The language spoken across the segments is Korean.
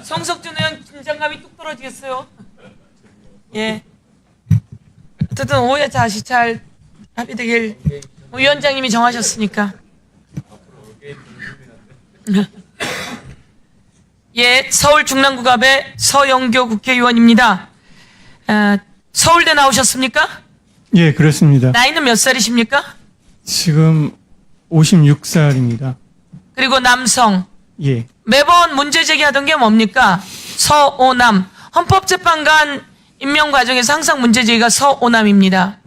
성석준 의원 긴장감이 뚝 떨어지겠어요. 예. 어쨌든 오해 다시 잘 합의되길 위원장님이 정하셨으니까. 예, 서울 중랑구갑의 서영교 국회의원입니다. 서울대 나오셨습니까? 예, 그렇습니다. 나이는 몇 살이십니까? 지금 56살입니다. 그리고 남성. 예. 매번 문제 제기하던 게 뭡니까? 서오남. 헌법재판관 임명 과정에서 항상 문제 제기가 서오남입니다.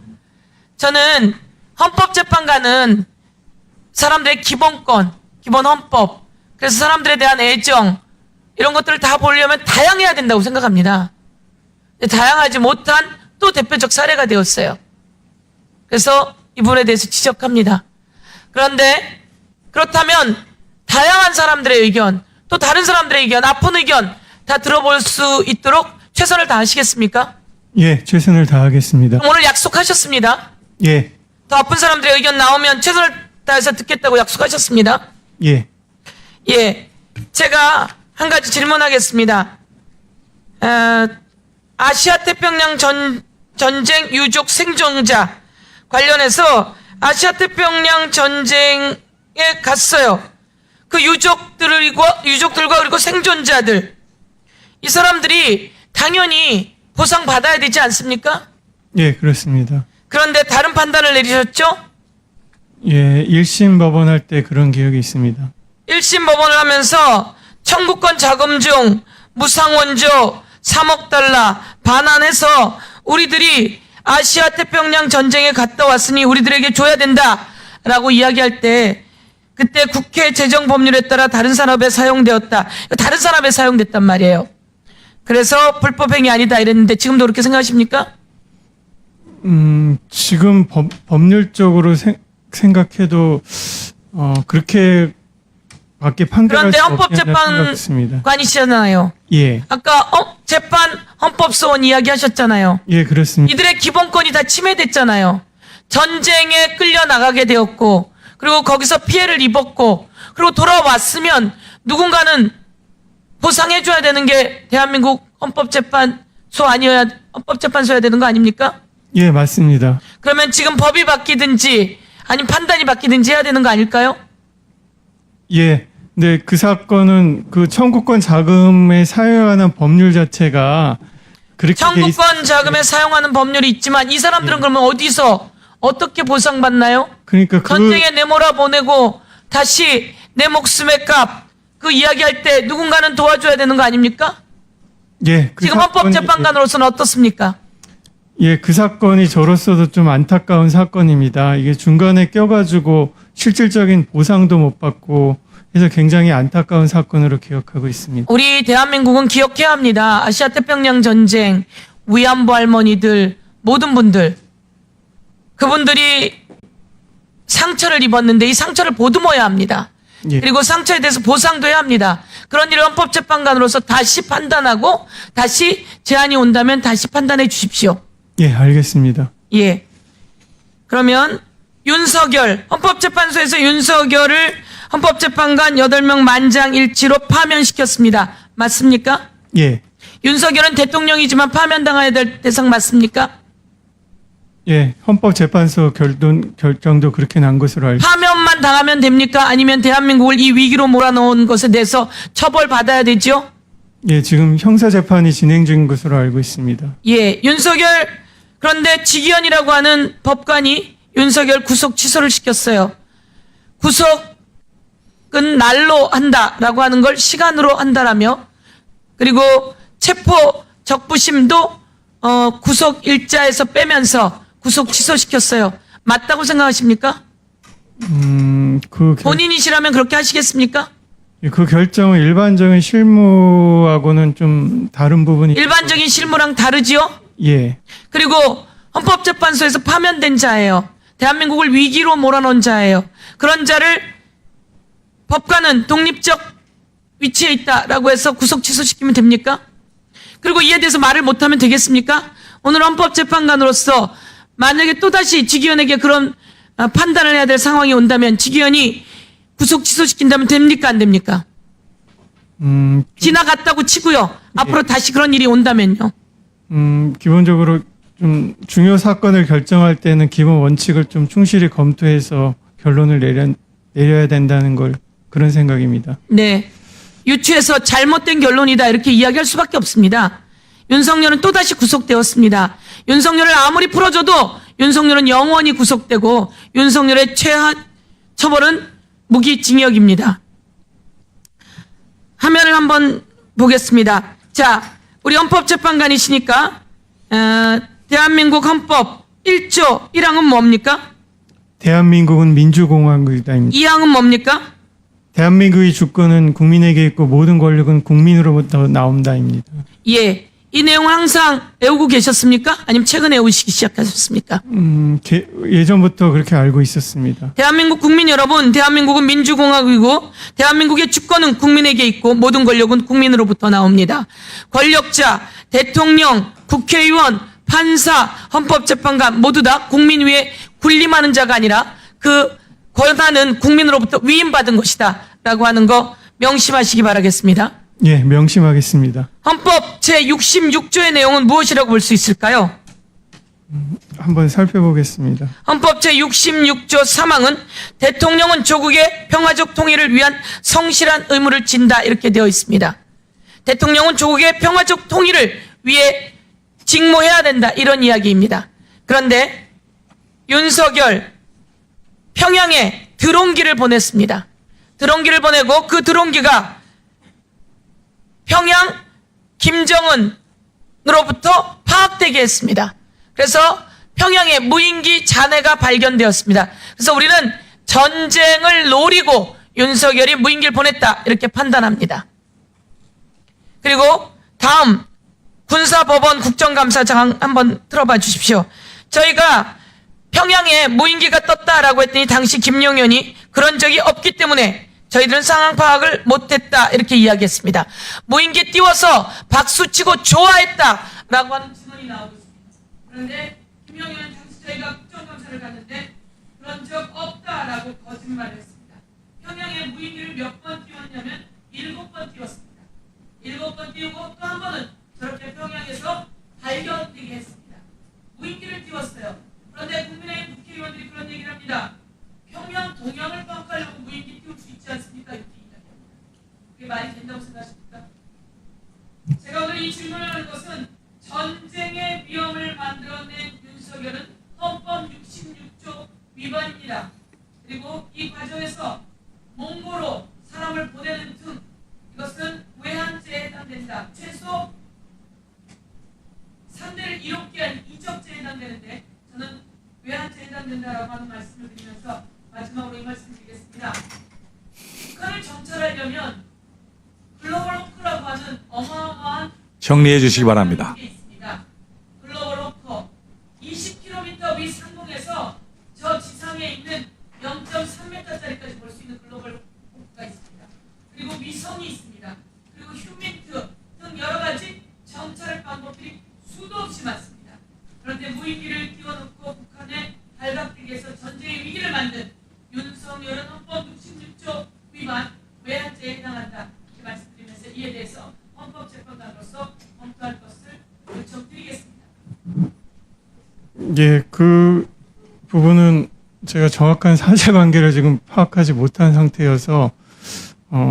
저는 헌법재판관은 사람들의 기본권, 기본 헌법, 그래서 사람들에 대한 애정, 이런 것들을 다 보려면 다양해야 된다고 생각합니다. 다양하지 못한 또 대표적 사례가 되었어요. 그래서 이 부분에 대해서 지적합니다. 그런데 그렇다면 다양한 사람들의 의견, 또 다른 사람들의 의견, 아픈 의견 다 들어볼 수 있도록 최선을 다하시겠습니까? 예, 최선을 다하겠습니다. 그럼 오늘 약속하셨습니다. 예. 더 아픈 사람들의 의견 나오면 최선을 다해서 듣겠다고 약속하셨습니다. 예. 예, 제가 한 가지 질문하겠습니다. 아시아 태평양 전쟁 유족 생존자 관련해서 아시아 태평양 전쟁에 갔어요. 그 유족들과 그리고 생존자들, 이 사람들이 당연히 보상 받아야 되지 않습니까? 예, 그렇습니다. 그런데 다른 판단을 내리셨죠? 예, 1심 법원 할 때 그런 기억이 있습니다. 1심 법원을 하면서 청구권 자금 중 무상원조 3억 달러 반환해서 우리들이 아시아 태평양 전쟁에 갔다 왔으니 우리들에게 줘야 된다라고 이야기할 때 그때 국회 재정법률에 따라 다른 산업에 사용되었다. 다른 산업에 사용됐단 말이에요. 그래서 불법행위 아니다 이랬는데 지금도 그렇게 생각하십니까? 지금 법률적으로 생각해도 그렇게 밖에 판결할 그런데 수 없다고 생각했습니다. 헌법재판관이시잖아요. 예. 아까 재판 헌법소원 이야기하셨잖아요. 예, 그렇습니다. 이들의 기본권이 다 침해됐잖아요. 전쟁에 끌려나가게 되었고 그리고 거기서 피해를 입었고 그리고 돌아왔으면 누군가는 보상해줘야 되는 게 대한민국 헌법재판소여야 되는 거 아닙니까? 예, 맞습니다. 그러면 지금 법이 바뀌든지 아니면 판단이 바뀌든지 해야 되는 거 아닐까요? 예. 네, 그 사건은 그 청구권 자금에 사용하는 법률 자체가 그렇게 청구권 자금에 사용하는 법률이 있지만 이 사람들은 예. 그러면 어디서 어떻게 보상받나요? 그러니까 전쟁에 내몰아 보내고 다시 내 목숨의 값 그 이야기할 때 누군가는 도와줘야 되는 거 아닙니까? 예, 그 지금 헌법재판관으로서는 어떻습니까? 예, 그 사건이 저로서도 좀 안타까운 사건입니다. 이게 중간에 껴가지고 실질적인 보상도 못 받고 해서 굉장히 안타까운 사건으로 기억하고 있습니다. 우리 대한민국은 기억해야 합니다. 아시아 태평양 전쟁 위안부 할머니들 모든 분들 그분들이 상처를 입었는데 이 상처를 보듬어야 합니다. 예. 그리고 상처에 대해서 보상도 해야 합니다. 그런 일을 헌법재판관으로서 다시 판단하고 다시 제안이 온다면 다시 판단해 주십시오. 예, 알겠습니다. 예. 그러면 윤석열, 헌법재판소에서 윤석열을 헌법재판관 8명 만장일치로 파면시켰습니다. 맞습니까? 예. 윤석열은 대통령이지만 파면당해야 될 대상 맞습니까? 예, 헌법재판소 결정도 그렇게 난 것으로 알고 파면만 당하면 됩니까? 아니면 대한민국을 이 위기로 몰아넣은 것에 대해서 처벌받아야 되죠? 예, 지금 형사재판이 진행 중인 것으로 알고 있습니다. 예, 윤석열 그런데 지기현이라고 하는 법관이 윤석열 구속 취소를 시켰어요. 구속은 날로 한다라고 하는 걸 시간으로 한다라며 그리고 체포 적부심도 구속 일자에서 빼면서 구속 취소시켰어요. 맞다고 생각하십니까? 본인이시라면 그렇게 하시겠습니까? 그 결정은 일반적인 실무하고는 좀 다른 부분이 일반적인 실무랑 다르지요? 예. 그리고 헌법재판소에서 파면된 자예요. 대한민국을 위기로 몰아넣은 자예요. 그런 자를 법관은 독립적 위치에 있다라고 해서 구속 취소시키면 됩니까? 그리고 이에 대해서 말을 못하면 되겠습니까? 오늘 헌법재판관으로서 만약에 또다시 지기현에게 그런 판단을 해야 될 상황이 온다면 지기현이 구속 취소시킨다면 됩니까? 안 됩니까? 지나갔다고 치고요. 앞으로 다시 그런 일이 온다면요. 기본적으로 좀 중요 사건을 결정할 때는 기본 원칙을 좀 충실히 검토해서 결론을 내려야 된다는 걸 그런 생각입니다. 네. 유추해서 잘못된 결론이다 이렇게 이야기할 수밖에 없습니다. 윤석열은 또다시 구속되었습니다. 윤석열을 아무리 풀어줘도 윤석열은 영원히 구속되고 윤석열의 최하 처벌은 무기징역입니다. 화면을 한번 보겠습니다. 자, 우리 헌법재판관이시니까 대한민국 헌법 1조 1항은 뭡니까? 대한민국은 민주공화국이다. 2항은 뭡니까? 대한민국의 주권은 국민에게 있고 모든 권력은 국민으로부터 나온다입니다. 예. 이 내용을 항상 외우고 계셨습니까? 아니면 최근에 외우시기 시작하셨습니까? 예전부터 그렇게 알고 있었습니다. 대한민국 국민 여러분, 대한민국은 민주공화국이고 대한민국의 주권은 국민에게 있고 모든 권력은 국민으로부터 나옵니다. 권력자, 대통령, 국회의원, 판사, 헌법재판관 모두 다 국민 위에 군림하는 자가 아니라 그 권한은 국민으로부터 위임받은 것이다 라고 하는 거 명심하시기 바라겠습니다. 예, 명심하겠습니다. 헌법 제66조의 내용은 무엇이라고 볼 수 있을까요? 한번 살펴보겠습니다. 헌법 제66조 3항은 대통령은 조국의 평화적 통일을 위한 성실한 의무를 진다 이렇게 되어 있습니다. 대통령은 조국의 평화적 통일을 위해 직무해야 된다 이런 이야기입니다. 그런데 윤석열 평양에 드론기를 보냈습니다. 드론기를 보내고 그 드론기가 평양 김정은으로부터 파악되게 했습니다. 그래서 평양에 무인기 잔해가 발견되었습니다. 그래서 우리는 전쟁을 노리고 윤석열이 무인기를 보냈다 이렇게 판단합니다. 그리고 다음 군사법원 국정감사장 한번 들어봐 주십시오. 저희가 평양에 무인기가 떴다라고 했더니 당시 김용현이 그런 적이 없기 때문에 저희들은 상황 파악을 못했다 이렇게 이야기했습니다. 무인기 띄워서 박수치고 좋아했다라고 하는 증언이 나오고 있습니다. 그런데 김용현은 당시 저희가 국정감사를 갔는데 그런 적 없다라고 거짓말을 했습니다. 평양에 무인기를 몇 번 띄웠냐면 7번 띄웠습니다. 7번 띄우고 또 한 번은 저렇게 평양에서 발견되게 했습니다. 무인기를 띄웠어요. 그런데 국민의힘 국회의원들이 그런 얘기를 합니다. 평양 동양을 파악하려고 무인기 띄울 수 있지 않습니까? 이렇게 이야기합니다. 그게 말이 된다고 생각하십니까? 제가 오늘 이 질문을 하는 것은 전쟁의 위험을 만들어낸 윤석열은 헌법 66조 위반입니다. 그리고 이 과정에서 몽고로 사람을 보내는 등 이것은 외환죄에 해당된다. 최소 3대를 이롭게 한 이적죄에 해당되는데 저는 외환죄에 해당된다라고 하는 말씀을 드리면서 마지막으로 이 말씀 드리겠습니다. 북한을 정찰하려면 글로벌 호크라고 하는 어마어마한 정리해 주시기 바랍니다. 게 있습니다. 글로벌 호크 20km 위 상공에서 저 지상에 있는 0.3m짜리까지 볼 수 있는 글로벌 호크가 있습니다. 그리고 위성이 있습니다. 그리고 휴민트 등 여러 가지 정찰 방법들이 수도 없이 많습니다. 그런데 무인기를 띄워놓고 북한에 발각되게 해서 전쟁의 위기를 만든 윤석열은 헌법 66조 위반 외환죄에 해당한다. 이렇게 말씀드리면서 이에 대해서 헌법재판관으로서 검토할 것을 요청드리겠습니다. 예, 그 부분은 제가 정확한 사실관계를 지금 파악하지 못한 상태여서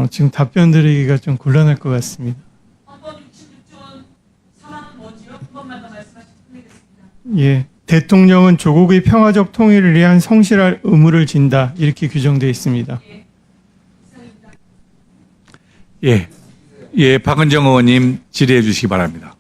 지금 답변 드리기가 좀 곤란할 것 같습니다. 헌법 66조 3항은 뭐지요? 한 번만 더 말씀하시면 끝내겠습니다. 예, 대통령은 조국의 평화적 통일을 위한 성실할 의무를 진다 이렇게 규정되어 있습니다. 예, 이상입니다. 예, 박은정 의원님 질의해 주시기 바랍니다.